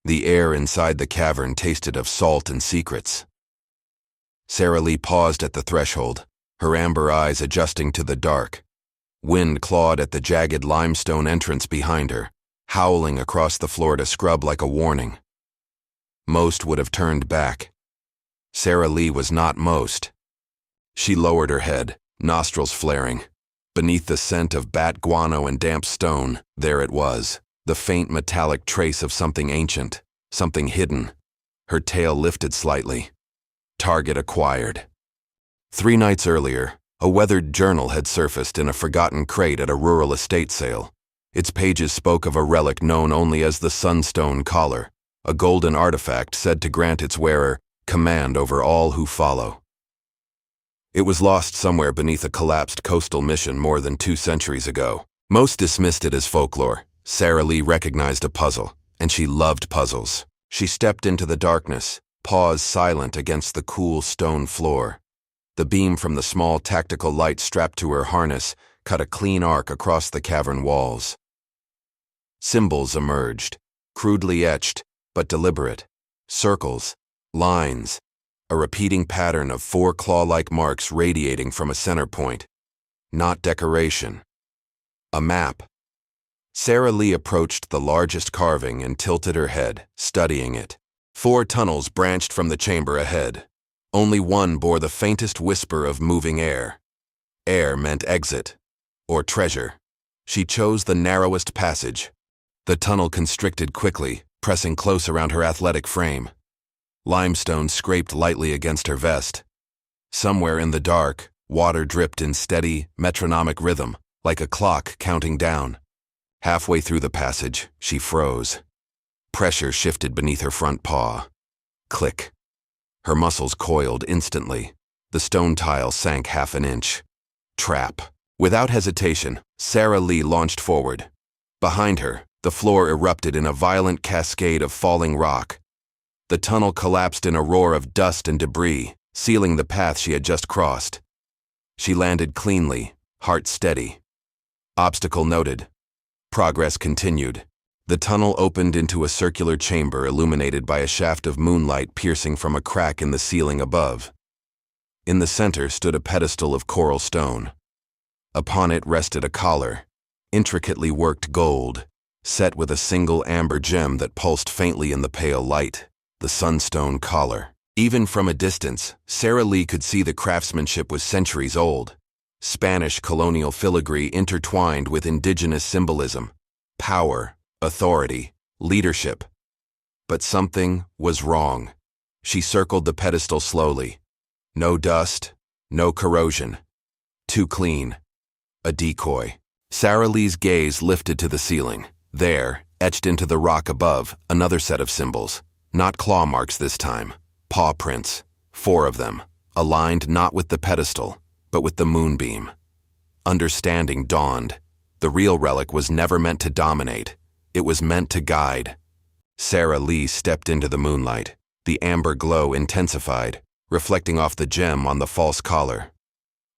The air inside the cavern tasted of salt and secrets. Sara Lee paused at the threshold, her amber eyes adjusting to the dark. Wind clawed at the jagged limestone entrance behind her, howling across the floor to scrub like a warning. Most would have turned back. Sara Lee was not most. She lowered her head, nostrils flaring. Beneath the scent of bat guano and damp stone, there it was, the faint metallic trace of something ancient, something hidden. Her tail lifted slightly. Target acquired. 3 nights earlier, a weathered journal had surfaced in a forgotten crate at a rural estate sale. Its pages spoke of a relic known only as the Sunstone Collar, a golden artifact said to grant its wearer command over all who follow. It was lost somewhere beneath a collapsed coastal mission more than 2 centuries ago. Most dismissed it as folklore. Sara Lee recognized a puzzle, and she loved puzzles. She stepped into the darkness, paused silent against the cool stone floor. The beam from the small tactical light strapped to her harness cut a clean arc across the cavern walls. Symbols emerged, crudely etched, but deliberate. Circles, lines, a repeating pattern of 4 claw-like marks radiating from a center point. Not decoration. A map. Sara Lee approached the largest carving and tilted her head, studying it. 4 tunnels branched from the chamber ahead. Only one bore the faintest whisper of moving air. Air meant exit, or treasure. She chose the narrowest passage. The tunnel constricted quickly, pressing close around her athletic frame. Limestone scraped lightly against her vest. Somewhere in the dark, water dripped in steady, metronomic rhythm, like a clock counting down. Halfway through the passage, she froze. Pressure shifted beneath her front paw. Click. Her muscles coiled instantly. The stone tile sank half an inch. Trap. Without hesitation, Sara Lee launched forward. Behind her, the floor erupted in a violent cascade of falling rock. The tunnel collapsed in a roar of dust and debris, sealing the path she had just crossed. She landed cleanly, heart steady. Obstacle noted. Progress continued. The tunnel opened into a circular chamber illuminated by a shaft of moonlight piercing from a crack in the ceiling above. In the center stood a pedestal of coral stone. Upon it rested a collar, intricately worked gold, set with a single amber gem that pulsed faintly in the pale light. The Sunstone Collar. Even from a distance, Sara Lee could see the craftsmanship was centuries old. Spanish colonial filigree intertwined with indigenous symbolism. Power, authority, leadership. But something was wrong. She circled the pedestal slowly. No dust, no corrosion. Too clean. A decoy. Sara Lee's gaze lifted to the ceiling. There, etched into the rock above, another set of symbols. Not claw marks this time. Paw prints. 4 of them, aligned not with the pedestal, but with the moonbeam. Understanding dawned. The real relic was never meant to dominate. It was meant to guide. Sara Lee stepped into the moonlight. The amber glow intensified, reflecting off the gem on the false collar.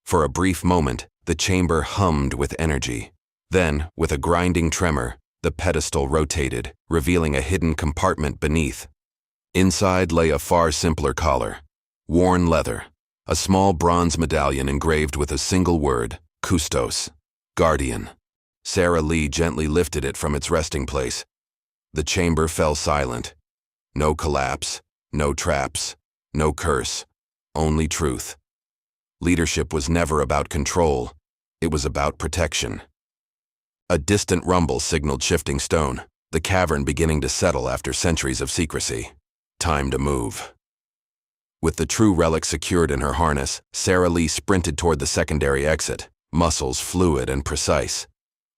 For a brief moment, the chamber hummed with energy. Then, with a grinding tremor, the pedestal rotated, revealing a hidden compartment beneath. Inside lay a far simpler collar. Worn leather. A small bronze medallion engraved with a single word, Custos, guardian. Sara Lee gently lifted it from its resting place. The chamber fell silent. No collapse, no traps, no curse, only truth. Leadership was never about control. It was about protection. A distant rumble signaled shifting stone, the cavern beginning to settle after centuries of secrecy. Time to move. With the true relic secured in her harness, Sara Lee sprinted toward the secondary exit, muscles fluid and precise.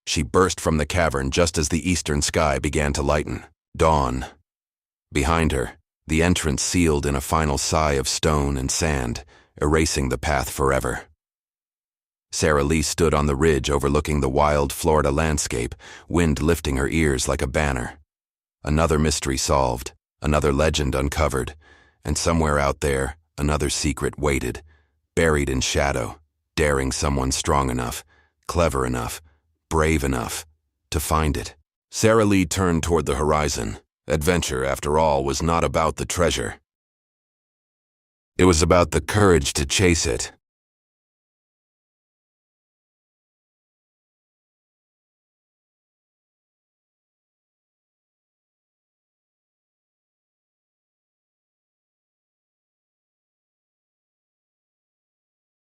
She burst from the cavern just as the eastern sky began to lighten. Dawn. Behind her, the entrance sealed in a final sigh of stone and sand, erasing the path forever. Sara Lee stood on the ridge overlooking the wild Florida landscape, wind lifting her ears like a banner. Another mystery solved, another legend uncovered, and somewhere out there, another secret waited, buried in shadow, daring someone strong enough, clever enough, brave enough to find it. Sara Lee turned toward the horizon, Adventure, after all, was not about the treasure. It was about the courage to chase it.